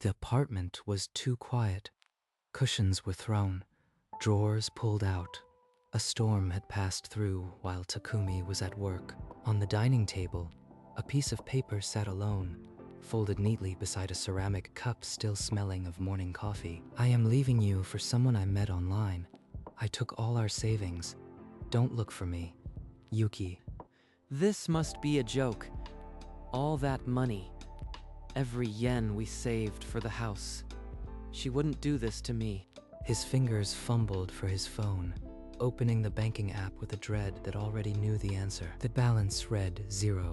The apartment was too quiet. Cushions were thrown, drawers pulled out. A storm had passed through while Takumi was at work. On the dining table, a piece of paper sat alone, folded neatly beside a ceramic cup still smelling of morning coffee. I am leaving you for someone I met online. I took all our savings. Don't look for me. Yuki. This must be a joke. All that money. Every yen we saved for the house. She wouldn't do this to me. His fingers fumbled for his phone, opening the banking app with a dread that already knew the answer. The balance read 0.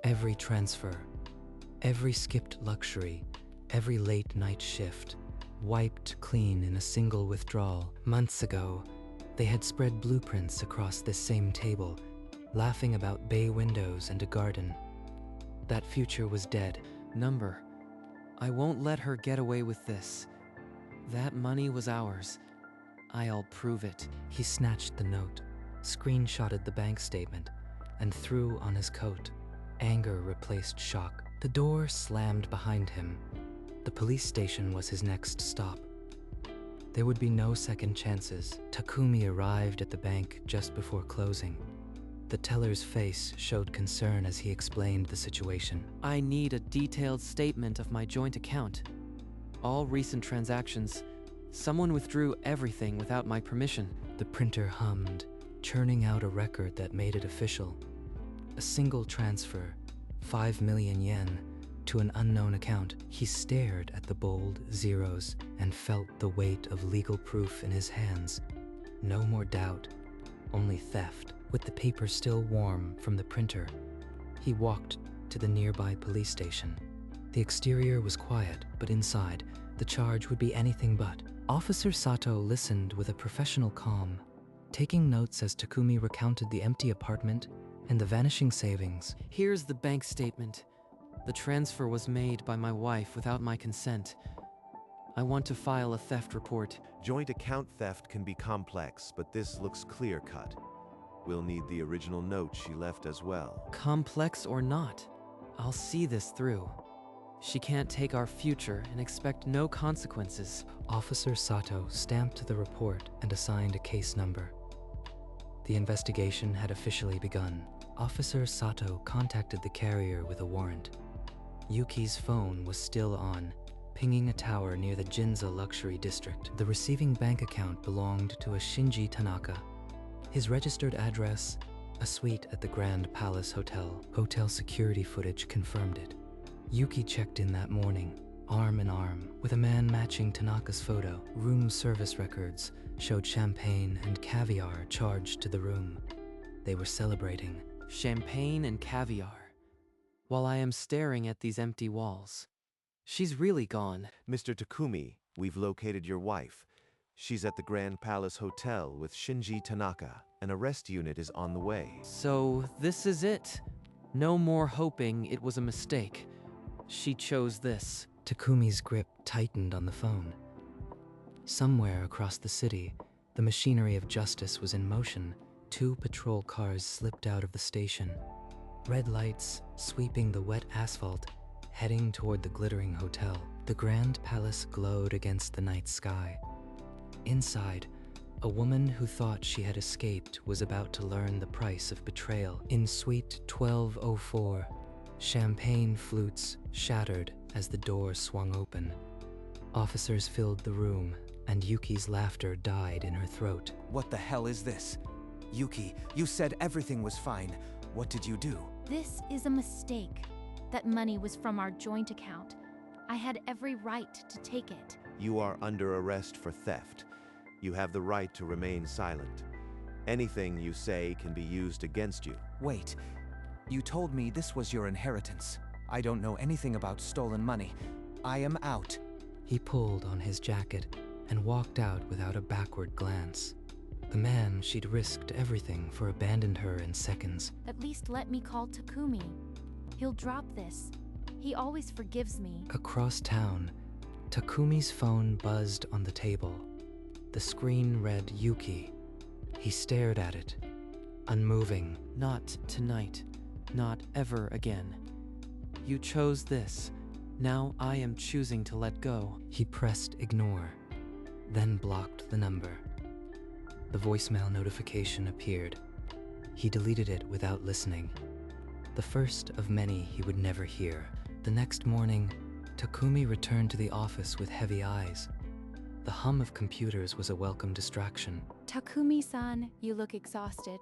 Every transfer, every skipped luxury, every late night shift, wiped clean in a single withdrawal. Months ago, they had spread blueprints across this same table, laughing about bay windows and a garden. That future was dead. Number. I won't let her get away with this. That money was ours. I'll prove it. He snatched the note, screenshotted the bank statement, and threw on his coat. Anger replaced shock. The door slammed behind him. The police station was his next stop. There would be no second chances. Takumi arrived at the bank just before closing. The teller's face showed concern as he explained the situation. I need a detailed statement of my joint account. All recent transactions. Someone withdrew everything without my permission. The printer hummed, churning out a record that made it official. A single transfer, 5 million yen, to an unknown account. He stared at the bold zeros and felt the weight of legal proof in his hands. No more doubt, only theft. With the paper still warm from the printer, he walked to the nearby police station. The exterior was quiet, but inside, the charge would be anything but. Officer Sato listened with a professional calm, taking notes as Takumi recounted the empty apartment and the vanishing savings. Here's the bank statement. The transfer was made by my wife without my consent. I want to file a theft report. Joint account theft can be complex, but this looks clear-cut. We'll need the original note she left as well. Complex or not, I'll see this through. She can't take our future and expect no consequences. Officer Sato stamped the report and assigned a case number. The investigation had officially begun. Officer Sato contacted the carrier with a warrant. Yuki's phone was still on, pinging a tower near the Ginza luxury district. The receiving bank account belonged to a Shinji Tanaka. His registered address, a suite at the Grand Palace Hotel. Hotel security footage confirmed it. Yuki checked in that morning, arm in arm, with a man matching Tanaka's photo. Room service records showed champagne and caviar charged to the room. They were celebrating. Champagne and caviar. While I am staring at these empty walls. She's really gone. Mr. Takumi, we've located your wife. She's at the Grand Palace Hotel with Shinji Tanaka. An arrest unit is on the way. So this is it. No more hoping it was a mistake. She chose this. Takumi's grip tightened on the phone. Somewhere across the city, the machinery of justice was in motion. 2 patrol cars slipped out of the station. Red lights sweeping the wet asphalt, heading toward the glittering hotel. The Grand Palace glowed against the night sky. Inside, a woman who thought she had escaped was about to learn the price of betrayal. In Suite 1204, champagne flutes shattered as the door swung open. Officers filled the room, and Yuki's laughter died in her throat. What the hell is this? Yuki, you said everything was fine. What did you do? This is a mistake. That money was from our joint account. I had every right to take it. You are under arrest for theft. You have the right to remain silent. Anything you say can be used against you. Wait, you told me this was your inheritance. I don't know anything about stolen money. I am out. He pulled on his jacket and walked out without a backward glance. The man she'd risked everything for abandoned her in seconds. At least let me call Takumi. He'll drop this. He always forgives me. Across town, Takumi's phone buzzed on the table. The screen read Yuki. He stared at it, unmoving. Not tonight. Not ever again. You chose this. Now I am choosing to let go. He pressed ignore, then blocked the number. The voicemail notification appeared. He deleted it without listening. The first of many he would never hear. The next morning, Takumi returned to the office with heavy eyes. The hum of computers was a welcome distraction. Takumi-san, you look exhausted.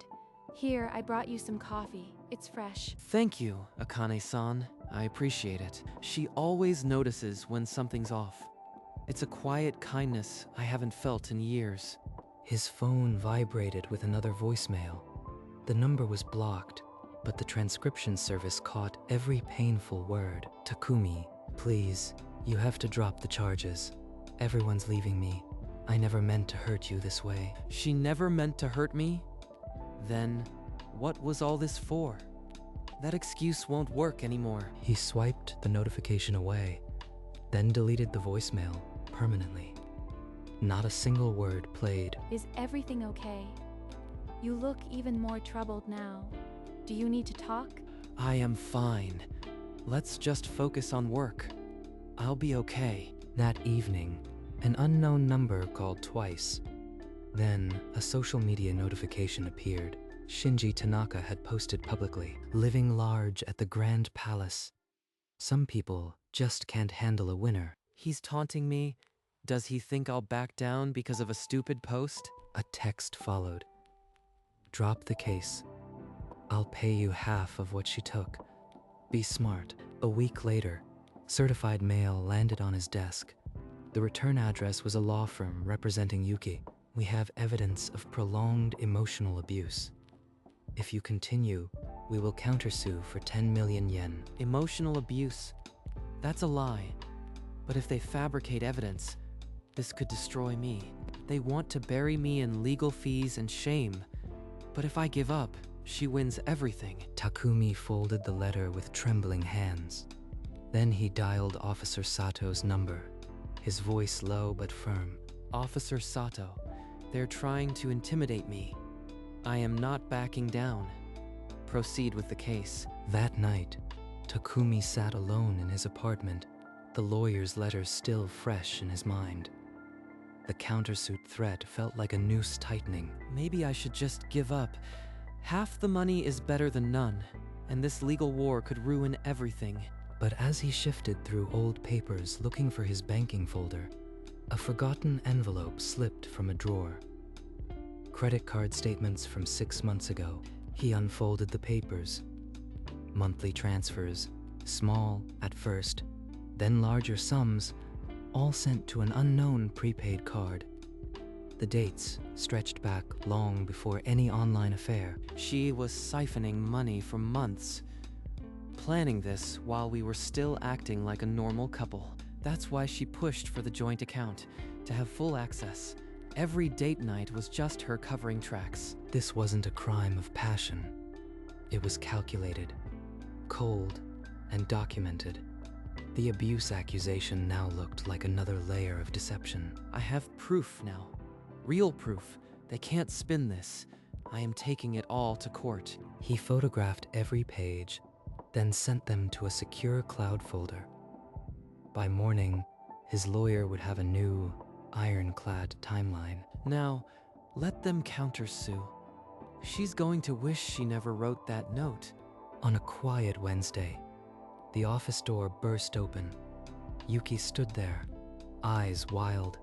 Here, I brought you some coffee. It's fresh. Thank you, Akane-san. I appreciate it. She always notices when something's off. It's a quiet kindness I haven't felt in years. His phone vibrated with another voicemail. The number was blocked, but the transcription service caught every painful word. Takumi, please, you have to drop the charges. Everyone's leaving me. I never meant to hurt you this way. She never meant to hurt me? Then, what was all this for? That excuse won't work anymore. He swiped the notification away, then deleted the voicemail permanently. Not a single word played. Is everything okay? You look even more troubled now. Do you need to talk? I am fine. Let's just focus on work. I'll be okay. That evening, an unknown number called twice. Then, a social media notification appeared. Shinji Tanaka had posted publicly, living large at the Grand Palace. Some people just can't handle a winner. He's taunting me. Does he think I'll back down because of a stupid post? A text followed. Drop the case. I'll pay you half of what she took. Be smart. A week later, certified mail landed on his desk. The return address was a law firm representing Yuki. We have evidence of prolonged emotional abuse. If you continue, we will countersue for 10 million yen. Emotional abuse. That's a lie. But if they fabricate evidence, this could destroy me. They want to bury me in legal fees and shame. But if I give up, she wins everything. Takumi folded the letter with trembling hands. Then he dialed Officer Sato's number, his voice low but firm. Officer Sato, they're trying to intimidate me. I am not backing down. Proceed with the case. That night, Takumi sat alone in his apartment, the lawyer's letters still fresh in his mind. The countersuit threat felt like a noose tightening. Maybe I should just give up. Half the money is better than none, and this legal war could ruin everything. But as he shifted through old papers looking for his banking folder, a forgotten envelope slipped from a drawer. Credit card statements from 6 months ago. He unfolded the papers. Monthly transfers, small at first, then larger sums, all sent to an unknown prepaid card. The dates stretched back long before any online affair. She was siphoning money for months, planning this while we were still acting like a normal couple. That's why she pushed for the joint account, to have full access. Every date night was just her covering tracks. This wasn't a crime of passion. It was calculated, cold, and documented. The abuse accusation now looked like another layer of deception. I have proof now. Real proof. They can't spin this. I am taking it all to court. He photographed every page, then sent them to a secure cloud folder. By morning, his lawyer would have a new, ironclad timeline. Now, let them countersue. She's going to wish she never wrote that note. On a quiet Wednesday, the office door burst open. Yuki stood there, eyes wild,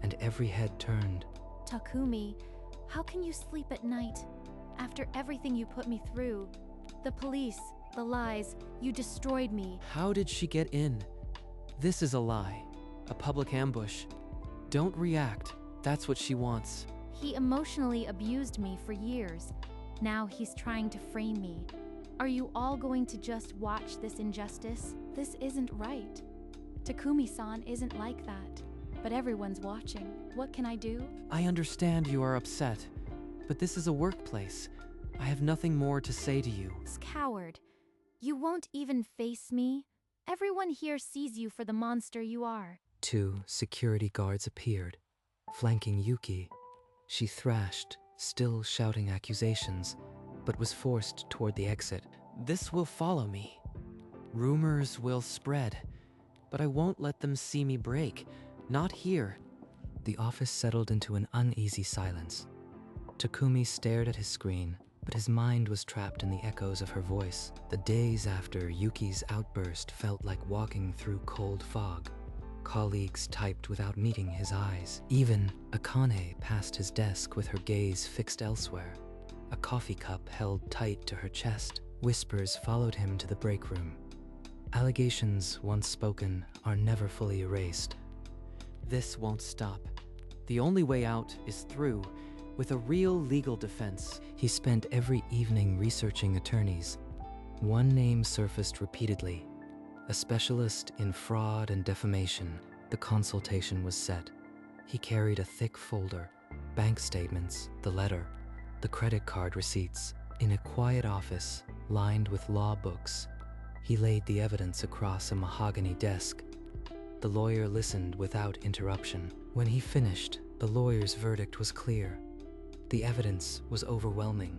and every head turned. Takumi, how can you sleep at night? After everything you put me through, the police, the lies, you destroyed me. How did she get in? This is a lie, a public ambush. Don't react. That's what she wants. He emotionally abused me for years. Now he's trying to frame me. Are you all going to just watch this injustice? This isn't right. Takumi-san isn't like that. But everyone's watching. What can I do? I understand you are upset, but this is a workplace. I have nothing more to say to you. Coward. You won't even face me? Everyone here sees you for the monster you are. 2 security guards appeared, flanking Yuki. She thrashed, still shouting accusations, but was forced toward the exit. This will follow me. Rumors will spread. but I won't let them see me break. Not here. The office settled into an uneasy silence. Takumi stared at his screen, but his mind was trapped in the echoes of her voice. The days after Yuki's outburst felt like walking through cold fog. Colleagues typed without meeting his eyes. Even Akane passed his desk with her gaze fixed elsewhere, a coffee cup held tight to her chest. Whispers followed him to the break room. Allegations once spoken are never fully erased. This won't stop. The only way out is through, with a real legal defense. He spent every evening researching attorneys. One name surfaced repeatedly: a specialist in fraud and defamation. The consultation was set. He carried a thick folder, bank statements, the letter, the credit card receipts. In a quiet office, lined with law books, he laid the evidence across a mahogany desk. The lawyer listened without interruption. When he finished, the lawyer's verdict was clear. The evidence was overwhelming.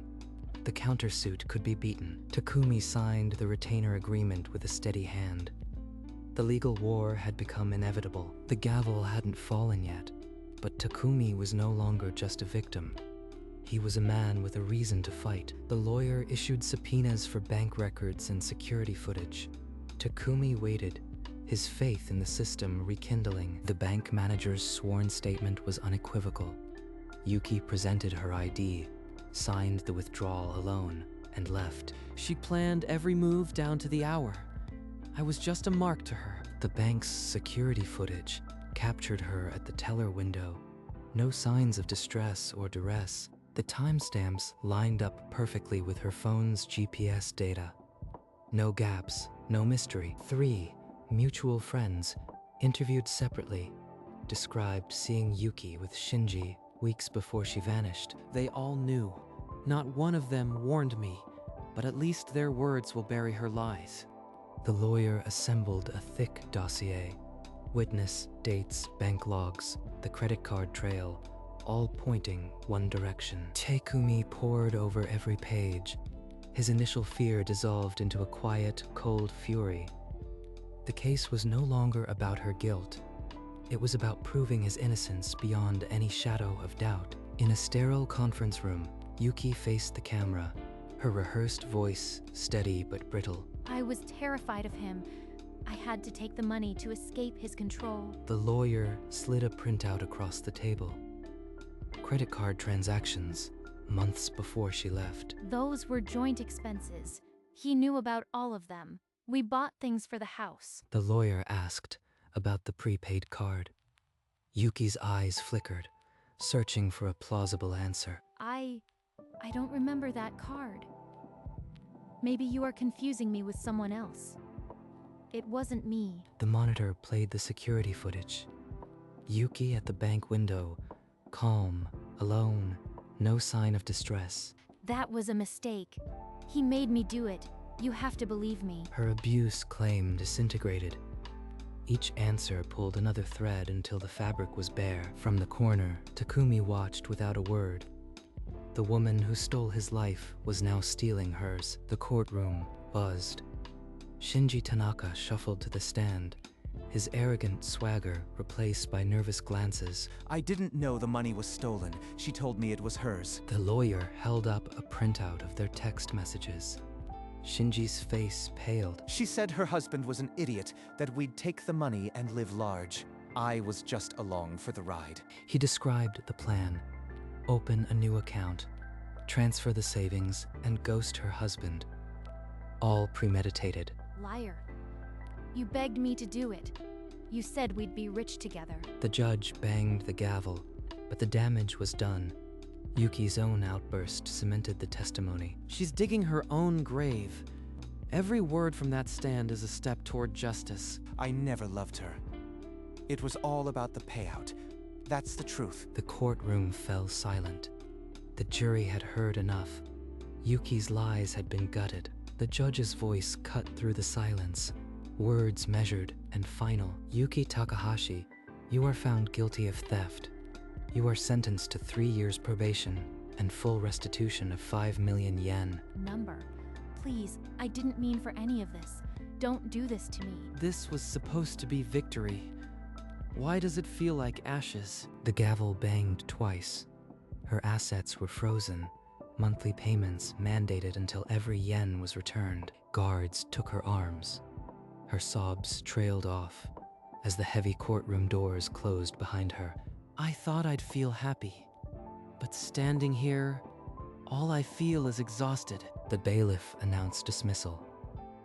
The countersuit could be beaten. Takumi signed the retainer agreement with a steady hand. The legal war had become inevitable. The gavel hadn't fallen yet, but Takumi was no longer just a victim. He was a man with a reason to fight. The lawyer issued subpoenas for bank records and security footage. Takumi waited, his faith in the system rekindling. The bank manager's sworn statement was unequivocal. Yuki presented her ID, signed the withdrawal alone, and left. She planned every move down to the hour. I was just a mark to her. The bank's security footage captured her at the teller window. No signs of distress or duress. The timestamps lined up perfectly with her phone's GPS data. No gaps, no mystery. 3 mutual friends, interviewed separately, described seeing Yuki with Shinji weeks before she vanished. They all knew. Not one of them warned me, but at least their words will bury her lies. The lawyer assembled a thick dossier. Witness, dates, bank logs, the credit card trail, all pointing one direction. Takumi pored over every page. His initial fear dissolved into a quiet, cold fury. The case was no longer about her guilt. It was about proving his innocence beyond any shadow of doubt. In a sterile conference room, Yuki faced the camera, her rehearsed voice steady but brittle. I was terrified of him. I had to take the money to escape his control. The lawyer slid a printout across the table. Credit card transactions, months before she left. Those were joint expenses. He knew about all of them. We bought things for the house. The lawyer asked about the prepaid card. Yuki's eyes flickered, searching for a plausible answer. I don't remember that card. Maybe you are confusing me with someone else. It wasn't me. The monitor played the security footage. Yuki at the bank window, calm, alone, no sign of distress. That was a mistake. He made me do it. You have to believe me. Her abuse claim disintegrated. Each answer pulled another thread until the fabric was bare. From the corner, Takumi watched without a word. The woman who stole his life was now stealing hers. The courtroom buzzed. Shinji Tanaka shuffled to the stand, his arrogant swagger replaced by nervous glances. I didn't know the money was stolen. She told me it was hers. The lawyer held up a printout of their text messages. Shinji's face paled. She said her husband was an idiot, that we'd take the money and live large. I was just along for the ride. He described the plan. Open a new account, transfer the savings, and ghost her husband. All premeditated. Liar. You begged me to do it. You said we'd be rich together. The judge banged the gavel, but the damage was done. Yuki's own outburst cemented the testimony. She's digging her own grave. Every word from that stand is a step toward justice. I never loved her. It was all about the payout. That's the truth. The courtroom fell silent. The jury had heard enough. Yuki's lies had been gutted. The judge's voice cut through the silence, words measured and final. Yuki Takahashi, you are found guilty of theft. You are sentenced to 3 years probation and full restitution of 5 million yen. Number. Please, I didn't mean for any of this. Don't do this to me. This was supposed to be victory. Why does it feel like ashes? The gavel banged twice. Her assets were frozen, monthly payments mandated until every yen was returned. Guards took her arms. Her sobs trailed off as the heavy courtroom doors closed behind her. I thought I'd feel happy, but standing here, all I feel is exhausted. The bailiff announced dismissal.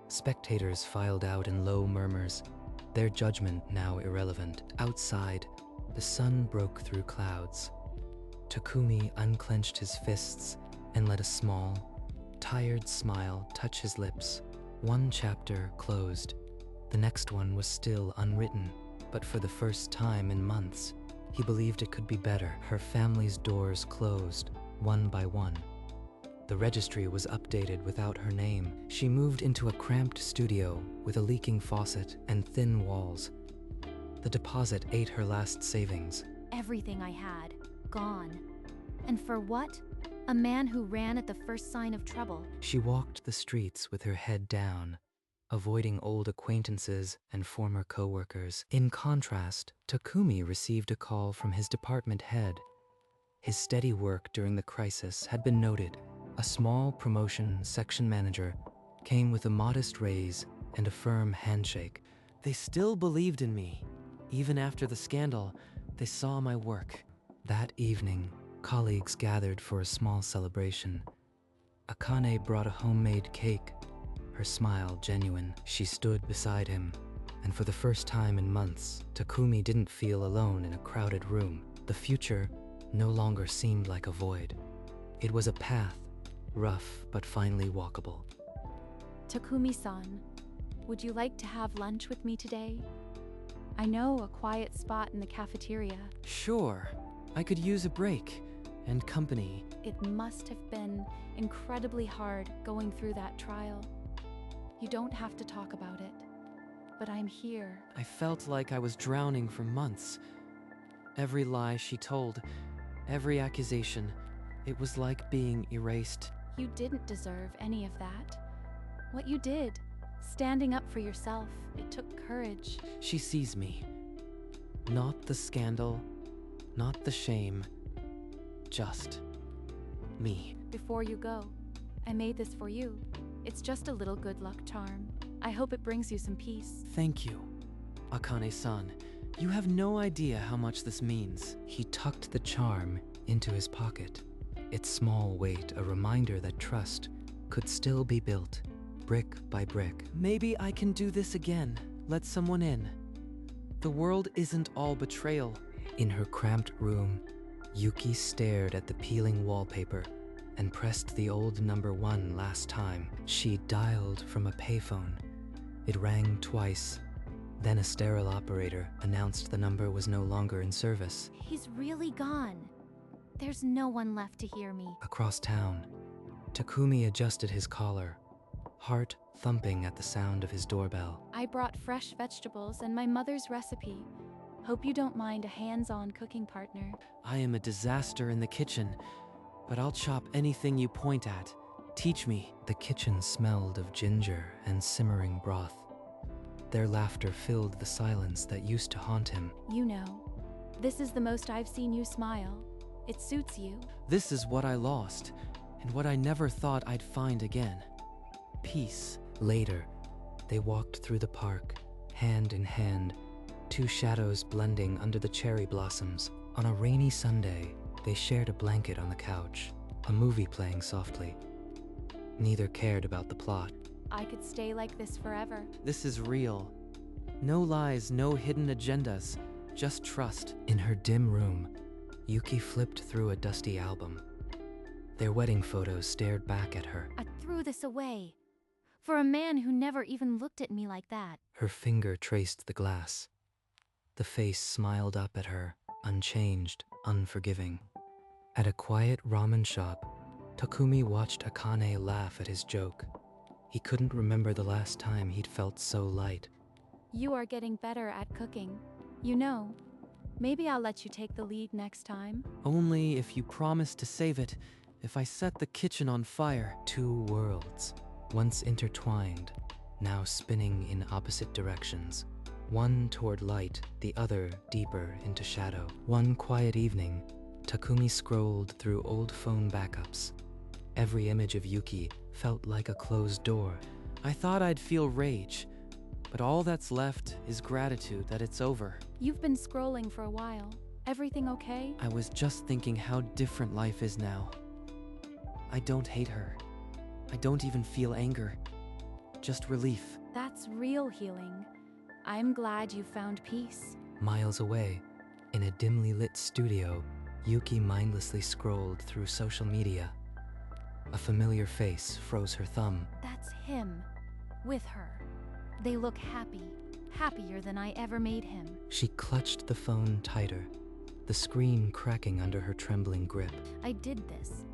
Spectators filed out in low murmurs, their judgment now irrelevant. Outside, the sun broke through clouds. Takumi unclenched his fists and let a small, tired smile touch his lips. One chapter closed. The next one was still unwritten, but for the first time in months, he believed it could be better. Her family's doors closed, one by one. The registry was updated without her name. She moved into a cramped studio with a leaking faucet and thin walls. The deposit ate her last savings. Everything I had, gone. And for what? A man who ran at the first sign of trouble. She walked the streets with her head down, avoiding old acquaintances and former co-workers. In contrast, Takumi received a call from his department head. His steady work during the crisis had been noted. A small promotion section manager came with a modest raise and a firm handshake. They still believed in me. Even after the scandal, they saw my work. That evening, colleagues gathered for a small celebration. Akane brought a homemade cake, her smile genuine. She stood beside him, and for the first time in months, Takumi didn't feel alone in a crowded room. The future no longer seemed like a void. It was a path, rough but finally walkable. Takumi-san, would you like to have lunch with me today? I know a quiet spot in the cafeteria. Sure, I could use a break and company. It must have been incredibly hard going through that trial. You don't have to talk about it, but I'm here. I felt like I was drowning for months. Every lie she told, every accusation, it was like being erased. You didn't deserve any of that. What you did, standing up for yourself, it took courage. She sees me. Not the scandal, not the shame, just me. Before you go, I made this for you. It's just a little good luck charm. I hope it brings you some peace. Thank you, Akane-san. You have no idea how much this means. He tucked the charm into his pocket. Its small weight a reminder that trust could still be built, brick by brick. Maybe I can do this again. Let someone in. The world isn't all betrayal. In her cramped room, Yuki stared at the peeling wallpaper and pressed the old number 1 last time. She dialed from a payphone. It rang twice. Then a sterile operator announced the number was no longer in service. He's really gone. There's no one left to hear me. Across town, Takumi adjusted his collar, heart thumping at the sound of his doorbell. I brought fresh vegetables and my mother's recipe. Hope you don't mind a hands-on cooking partner. I am a disaster in the kitchen, but I'll chop anything you point at. Teach me. The kitchen smelled of ginger and simmering broth. Their laughter filled the silence that used to haunt him. You know, this is the most I've seen you smile. It suits you. This is what I lost, and what I never thought I'd find again. Peace. Later, they walked through the park, hand in hand, 2 shadows blending under the cherry blossoms. On a rainy Sunday, they shared a blanket on the couch, a movie playing softly. Neither cared about the plot. I could stay like this forever. This is real. No lies, no hidden agendas, just trust. In her dim room, Yuki flipped through a dusty album. Their wedding photos stared back at her. I threw this away. For a man who never even looked at me like that. Her finger traced the glass. The face smiled up at her, unchanged, unforgiving. At a quiet ramen shop, Takumi watched Akane laugh at his joke. He couldn't remember the last time he'd felt so light. You are getting better at cooking. You know, maybe I'll let you take the lead next time. Only if you promise to save it, if I set the kitchen on fire. 2 worlds, once intertwined, now spinning in opposite directions. One toward light, the other deeper into shadow. One quiet evening, Takumi scrolled through old phone backups. Every image of Yuki felt like a closed door. I thought I'd feel rage, but all that's left is gratitude that it's over. You've been scrolling for a while. Everything okay? I was just thinking how different life is now. I don't hate her. I don't even feel anger. Just relief. That's real healing. I'm glad you found peace. Miles away, in a dimly lit studio, Yuki mindlessly scrolled through social media. A familiar face froze her thumb. That's him. With her. They look happy. Happier than I ever made him. She clutched the phone tighter, the screen cracking under her trembling grip. I did this.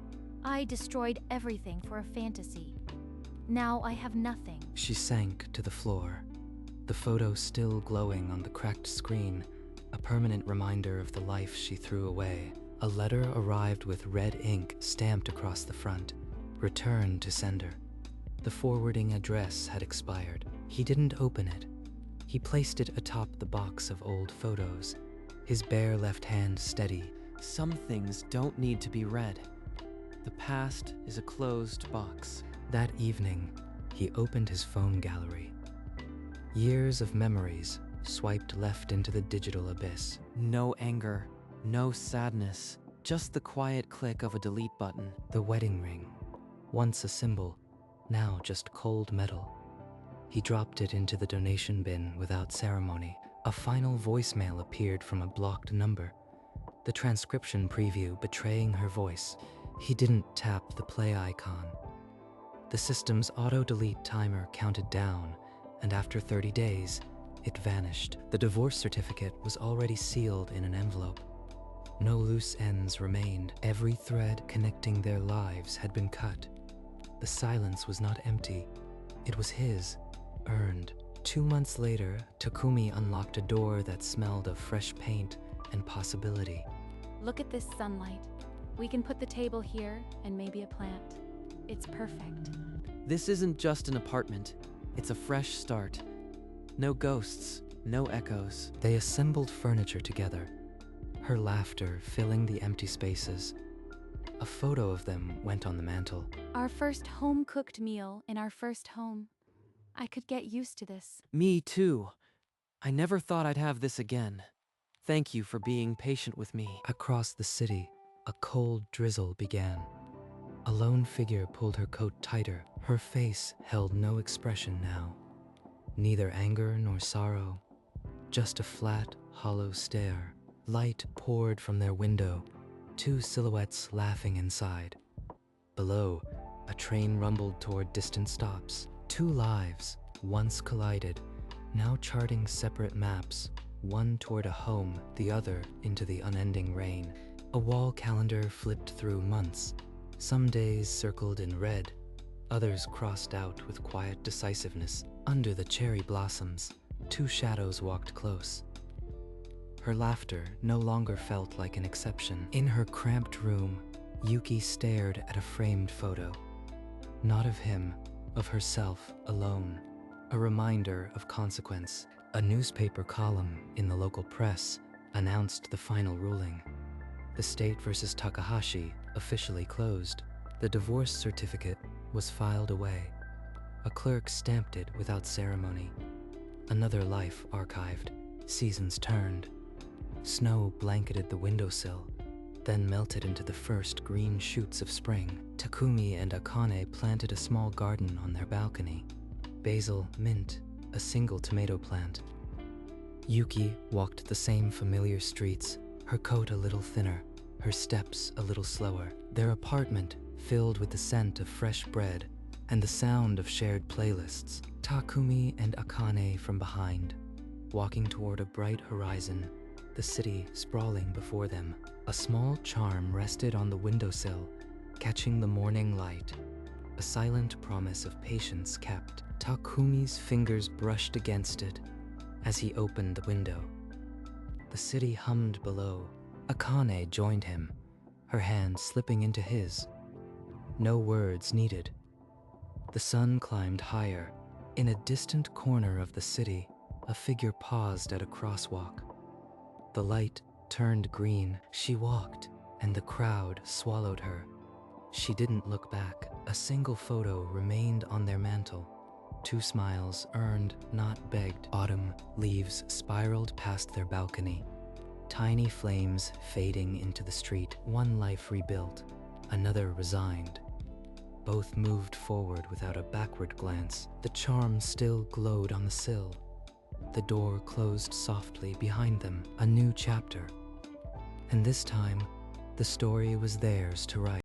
I destroyed everything for a fantasy. Now I have nothing. She sank to the floor, the photo still glowing on the cracked screen, a permanent reminder of the life she threw away. A letter arrived with red ink stamped across the front. Return to sender. The forwarding address had expired. He didn't open it. He placed it atop the box of old photos, his bare left hand steady. Some things don't need to be read. The past is a closed box. That evening, he opened his phone gallery. Years of memories swiped left into the digital abyss. No anger, no sadness, just the quiet click of a delete button. The wedding ring, once a symbol, now just cold metal. He dropped it into the donation bin without ceremony. A final voicemail appeared from a blocked number, the transcription preview betraying her voice. He didn't tap the play icon. The system's auto-delete timer counted down, and after 30 days, it vanished. The divorce certificate was already sealed in an envelope. No loose ends remained. Every thread connecting their lives had been cut. The silence was not empty. It was his, earned. 2 months later, Takumi unlocked a door that smelled of fresh paint and possibility. Look at this sunlight. We can put the table here and maybe a plant. It's perfect. This isn't just an apartment. It's a fresh start. No ghosts, no echoes. They assembled furniture together, her laughter filling the empty spaces. A photo of them went on the mantel. Our first home-cooked meal in our first home. I could get used to this. Me too. I never thought I'd have this again. Thank you for being patient with me. Across the city, a cold drizzle began. A lone figure pulled her coat tighter. Her face held no expression now. Neither anger nor sorrow, just a flat, hollow stare. Light poured from their window, 2 silhouettes laughing inside. Below, a train rumbled toward distant stops. 2 lives, once collided, now charting separate maps, one toward a home, the other into the unending rain. A wall calendar flipped through months. Some days circled in red, others crossed out with quiet decisiveness. Under the cherry blossoms, 2 shadows walked close. Her laughter no longer felt like an exception. In her cramped room, Yuki stared at a framed photo. Not of him, of herself alone. A reminder of consequence. A newspaper column in the local press announced the final ruling. The state versus Takahashi officially closed. The divorce certificate was filed away. A clerk stamped it without ceremony. Another life archived. Seasons turned. Snow blanketed the windowsill, then melted into the first green shoots of spring. Takumi and Akane planted a small garden on their balcony. Basil, mint, a single tomato plant. Yuki walked the same familiar streets, her coat a little thinner, her steps a little slower. Their apartment filled with the scent of fresh bread and the sound of shared playlists. Takumi and Akane from behind, walking toward a bright horizon, the city sprawling before them. A small charm rested on the windowsill, catching the morning light. A silent promise of patience kept. Takumi's fingers brushed against it as he opened the window. The city hummed below. Akane joined him, her hand slipping into his. No words needed. The sun climbed higher, In a distant corner of the city, a figure paused at a crosswalk. The light turned green. She walked, and the crowd swallowed her. She didn't look back. A single photo remained on their mantle. 2 smiles, earned, not begged. Autumn leaves spiraled past their balcony. Tiny flames fading into the street. One life rebuilt, another resigned. Both moved forward without a backward glance. The charm still glowed on the sill. The door closed softly behind them. A new chapter. And this time, the story was theirs to write.